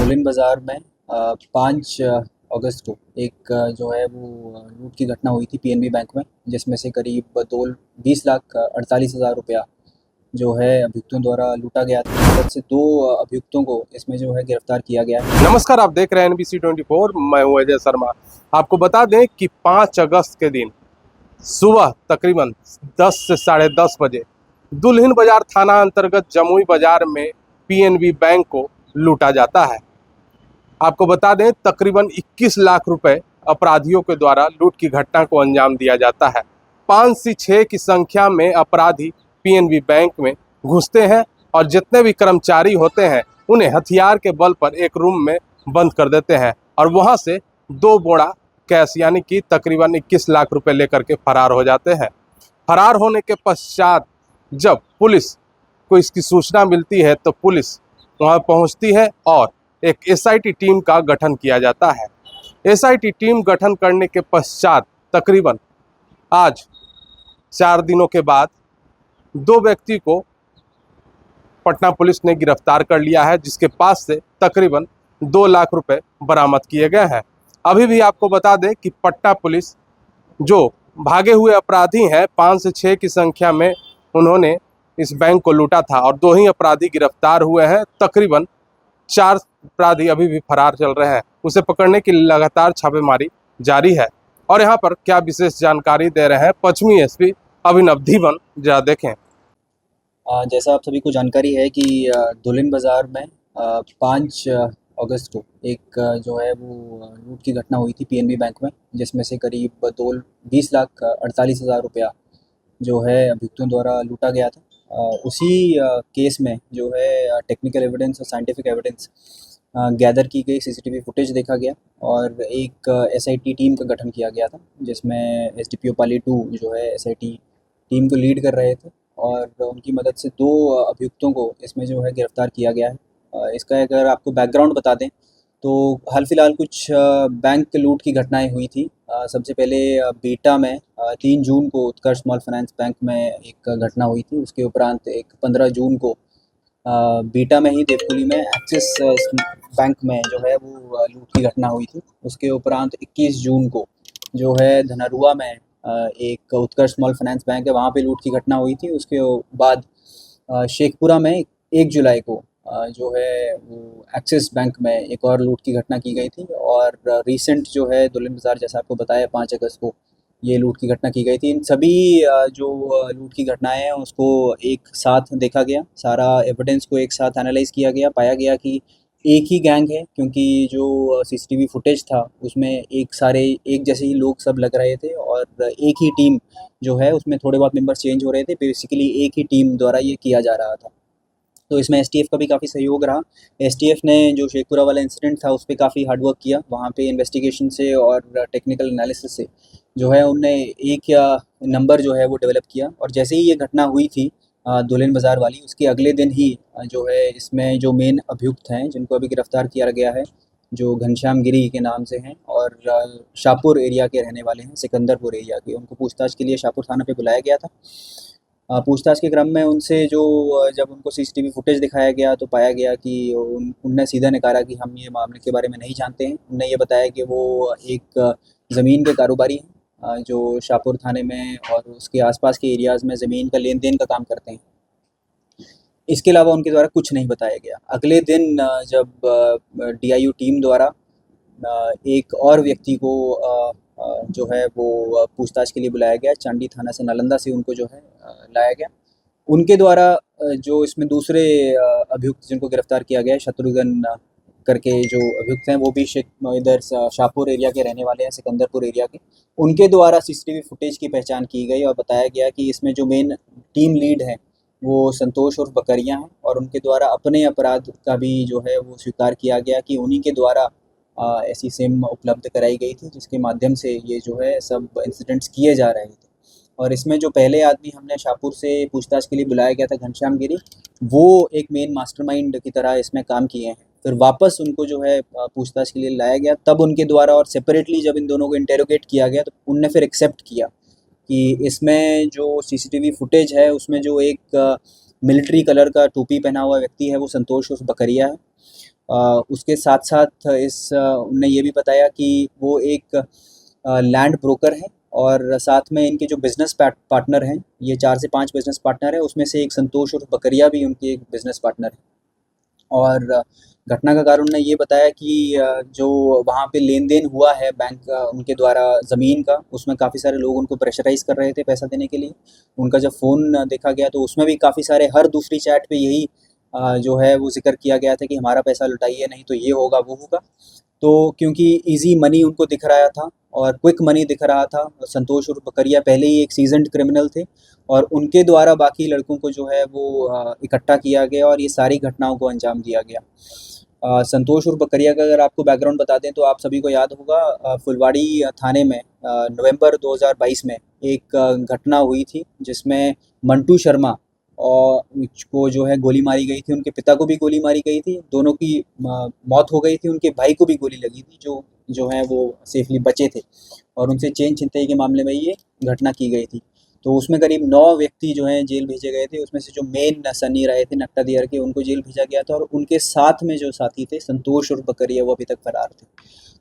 दुल्हिन बाज़ार में 5 अगस्त को एक जो है वो लूट की घटना हुई थी पीएनबी बैंक में, जिसमें से करीब 20,48,000 रुपया जो है अभियुक्तों द्वारा लूटा गया था। मदद से 2 अभियुक्तों को इसमें जो है गिरफ्तार किया गया है। नमस्कार, आप देख रहे हैं NBC 24। मैं हूं अजय शर्मा। आपको बता दें कि 5 अगस्त के दिन सुबह तकरीबन 10 से साढ़े 10 बजे दुल्हिन बाजार थाना अंतर्गत जमुई बाजार में पीएनबी बैंक को लूटा जाता है। आपको बता दें तकरीबन 21 लाख रुपए अपराधियों के द्वारा लूट की घटना को अंजाम दिया जाता है। 5 से 6 की संख्या में अपराधी पीएनबी बैंक में घुसते हैं और जितने भी कर्मचारी होते हैं उन्हें हथियार के बल पर एक रूम में बंद कर देते हैं और वहां से 2 बोरा कैश यानी कि तकरीबन 21 लाख रुपए लेकर के फरार हो जाते हैं। फरार होने के पश्चात जब पुलिस को इसकी सूचना मिलती है तो पुलिस वहां पहुंचती है और एक एसआईटी टीम का गठन किया जाता है। एसआईटी टीम गठन करने के पश्चात तकरीबन आज 4 दिनों के बाद 2 व्यक्ति को पटना पुलिस ने गिरफ्तार कर लिया है, जिसके पास से तकरीबन 2 लाख रुपए बरामद किए गए हैं। अभी भी आपको बता दें कि पटना पुलिस जो भागे हुए अपराधी हैं 5 से 6 की संख्या में उन्होंने इस बैंक को लूटा था और 2 ही अपराधी गिरफ्तार हुए हैं। तकरीबन 4 अपराधी अभी भी फरार चल रहे हैं। उसे पकड़ने की लगातार छापेमारी जारी है। और यहाँ पर क्या विशेष जानकारी दे रहे हैं पश्चिमी एसपी अभिनव धीवन, जरा देखें। जैसा आप सभी को जानकारी है कि दुल्हिन बाज़ार में 5 अगस्त को एक जो है वो लूट की घटना हुई थी पीएनबी बैंक में, जिसमें से करीब 20,48,000 रुपया जो है अभियुक्तों द्वारा लूटा गया था। उसी केस में जो है टेक्निकल एविडेंस और साइंटिफिक एविडेंस गैदर की गई, सीसीटीवी फुटेज देखा गया और एक एसआईटी टीम का गठन किया गया था, जिसमें एसडीपीओ पाली 2 जो है एसआईटी टीम को लीड कर रहे थे और उनकी मदद से 2 अभियुक्तों को इसमें जो है गिरफ्तार किया गया है। इसका अगर आपको बैकग्राउंड बता दें तो हाल फिलहाल कुछ बैंक लूट की घटनाएं हुई थी। सबसे पहले बीटा में 3 जून को उत्कर्ष स्मॉल फाइनेंस बैंक में एक घटना हुई थी। उसके उपरांत एक 15 जून को बीटा में ही देवकुली में एक्सिस बैंक में जो है वो लूट की घटना हुई थी। उसके उपरांत 21 जून को जो है धनरुआ में एक उत्कर्ष स्मॉल फाइनेंस बैंक है, वहाँ पे लूट की घटना हुई थी। उसके बाद शेखपुरा में 1 जुलाई को जो है वो एक्सिस बैंक में एक और लूट की घटना की गई थी और रिसेंट जो है दुल्हिन बाज़ार, जैसा आपको बताया, 5 अगस्त को ये लूट की घटना की गई थी। इन सभी जो लूट की घटनाएं हैं उसको एक साथ देखा गया, सारा एविडेंस को एक साथ एनालाइज किया गया, पाया गया कि एक ही गैंग है, क्योंकि जो सीसीटीवी फुटेज था उसमें एक जैसे ही लोग सब लग रहे थे और एक ही टीम जो है उसमें थोड़े बहुत मेंबर्स चेंज हो रहे थे। बेसिकली एक ही टीम द्वारा ये किया जा रहा था। तो इसमें एसटीएफ का भी काफ़ी सहयोग रहा। एसटीएफ ने जो शेखपुरा वाला इंसिडेंट था उस पर काफ़ी हार्ड वर्क किया। वहाँ पे इन्वेस्टिगेशन से और टेक्निकल एनालिसिस से जो है उनने एक या नंबर जो है वो डेवलप किया और जैसे ही ये घटना हुई थी दुल्हिन बाज़ार वाली, उसके अगले दिन ही जो है इसमें जो मेन अभियुक्त हैं जिनको अभी गिरफ्तार किया गया है, जो घनश्याम गिरी के नाम से हैं और शाहपुर एरिया के रहने वाले हैं, सिकंदरपुर एरिया के, उनको पूछताछ के लिए शाहपुर थाना पे बुलाया गया था। पूछताछ के क्रम में उनसे जो जब उनको सीसीटीवी फुटेज दिखाया गया तो पाया गया कि उनने सीधा नकारा कि हम ये मामले के बारे में नहीं जानते हैं। उनने ये बताया कि वो एक ज़मीन के कारोबारी हैं जो शाहपुर थाने में और उसके आसपास के एरियाज़ में ज़मीन का लेन देन का काम करते हैं। इसके अलावा उनके द्वारा कुछ नहीं बताया गया। अगले दिन जब डीआईयू टीम द्वारा एक और व्यक्ति को जो है वो पूछताछ के लिए बुलाया गया, चांडी थाना से, नालंदा से उनको जो है लाया गया। उनके द्वारा जो इसमें दूसरे अभियुक्त जिनको गिरफ्तार किया गया है, शत्रुघ्न करके जो अभियुक्त हैं, वो भी इधर शाहपुर एरिया के रहने वाले हैं, सिकंदरपुर एरिया के। उनके द्वारा सीसीटीवी फुटेज की पहचान की गई और बताया गया कि इसमें जो मेन टीम लीड है वो संतोष उर्फ बकरिया हैं और उनके द्वारा अपने अपराध का भी जो है वो स्वीकार किया गया कि उन्हीं के द्वारा ऐसी सिम उपलब्ध कराई गई थी जिसके माध्यम से ये जो है सब इंसिडेंट्स किए जा रहे थे। और इसमें जो पहले आदमी हमने शाहपुर से पूछताछ के लिए बुलाया गया था, घनश्याम गिरी, वो एक मेन मास्टरमाइंड की तरह इसमें काम किए हैं। फिर वापस उनको जो है पूछताछ के लिए लाया गया, तब उनके द्वारा और सेपरेटली जब इन दोनों को इंटेरोगेट किया गया तो उनने फिर एक्सेप्ट किया कि इसमें जो सीसीटीवी फुटेज है उसमें जो एक मिलिट्री कलर का टोपी पहना हुआ व्यक्ति है वो संतोष उर्फ बकरिया है उसके साथ साथ उनने ये भी बताया कि वो एक लैंड ब्रोकर है और साथ में इनके जो बिज़नेस पार्टनर हैं, ये 4 से 5 बिज़नेस पार्टनर हैं, उसमें से एक संतोष उर्फ बकरिया भी उनके एक बिज़नेस पार्टनर हैं। और घटना का कारण उन्होंने ये बताया कि जो वहाँ पे लेन-देन हुआ है बैंक उनके द्वारा ज़मीन का, उसमें काफ़ी सारे लोग उनको प्रेशराइज़ कर रहे थे पैसा देने के लिए। उनका जब फ़ोन देखा गया तो उसमें भी काफ़ी सारे हर दूसरी चैट पे यही जो है वो ज़िक्र किया गया था कि हमारा पैसा लौटाइए, नहीं तो ये होगा, वो होगा। तो क्योंकि ईज़ी मनी उनको दिख रहा था और क्विक मनी दिख रहा था, संतोष उर्फ बकरिया पहले ही एक सीज़न्ड क्रिमिनल थे और उनके द्वारा बाकी लड़कों को जो है वो इकट्ठा किया गया और ये सारी घटनाओं को अंजाम दिया गया। संतोष उर्फ बकरिया का अगर आपको बैकग्राउंड बता दें तो आप सभी को याद होगा, फुलवाड़ी थाने में नवंबर 2022 में एक घटना हुई थी जिसमें मंटू शर्मा और को जो है गोली मारी गई थी, उनके पिता को भी गोली मारी गई थी, दोनों की मौत हो गई थी, उनके भाई को भी गोली लगी थी जो है वो सेफली बचे थे और उनसे चेन छिनतई के मामले में ये घटना की गई थी। तो उसमें करीब 9 व्यक्ति जो हैं जेल भेजे गए थे, उसमें से जो मेन सन्नी राय थे नक्टा दियार के, उनको जेल भेजा गया था और उनके साथ में जो साथी थे संतोष और बकरिया, वो अभी तक फरार थे।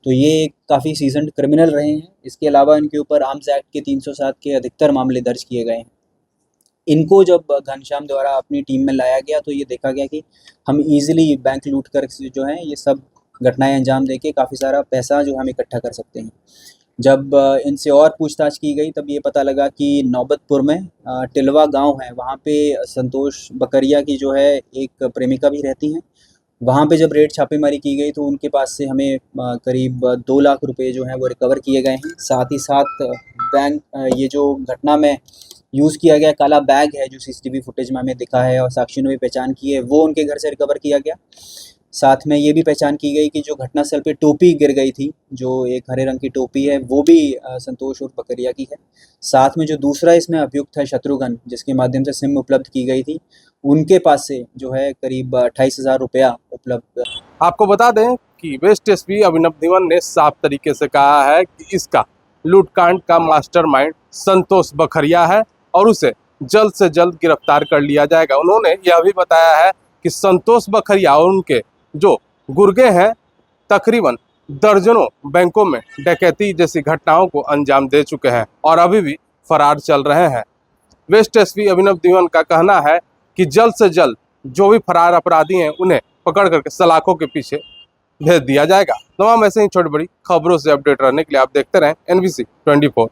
तो ये काफ़ी सीज़न्ड क्रिमिनल रहे हैं। इसके अलावा इनके ऊपर आर्म्स एक्ट के 307 के अधिकतर मामले दर्ज किए गए हैं। इनको जब घनश्याम द्वारा अपनी टीम में लाया गया तो ये देखा गया कि हम ईज़िली बैंक लूट कर जो है ये सब घटनाएँ अंजाम देके काफ़ी सारा पैसा जो हम इकट्ठा कर सकते हैं। जब इनसे और पूछताछ की गई तब ये पता लगा कि नौबतपुर में टिलवा गाँव है, वहाँ पे संतोष बकरिया की जो है एक प्रेमिका भी रहती हैं। वहाँ पे जब रेड छापेमारी की गई तो उनके पास से हमें करीब 2 लाख रुपए जो हैं वो रिकवर किए गए हैं। साथ ही साथ ये जो घटना में यूज़ किया गया काला बैग है जो सीसीटीवी फुटेज में हमें दिखा है और साक्षियों ने भी पहचान की है, वो उनके घर से रिकवर किया गया। साथ में ये भी पहचान की गई कि जो घटनास्थल पे टोपी गिर गई थी, जो एक हरे रंग की टोपी है, वो भी संतोष उर्फ बकरिया की है। साथ में जो दूसरा इसमें अभियुक्त है शत्रुघ्न, जिसके माध्यम से सिम उपलब्ध की गई थी, उनके पास से जो है करीब 28,000 रुपया उपलब्ध। आपको बता दें कि वेस्ट एसपी अभिनव धीवन ने साफ तरीके से कहा है कि इसका लूटकांड का मास्टरमाइंड संतोष बकरिया है और उसे जल्द से जल्द गिरफ्तार कर लिया जाएगा। उन्होंने यह भी बताया है कि संतोष बकरिया और उनके जो गुर्गे हैं तकरीबन दर्जनों बैंकों में डकैती जैसी घटनाओं को अंजाम दे चुके हैं और अभी भी फरार चल रहे हैं। वेस्ट एसपी अभिनव धीवन का कहना है कि जल्द से जल्द जो भी फरार अपराधी हैं उन्हें पकड़ करके सलाखों के पीछे भेज दिया जाएगा। तमाम ऐसे ही छोटी बड़ी खबरों से अपडेट रहने के लिए आप देखते रहें NBC 24।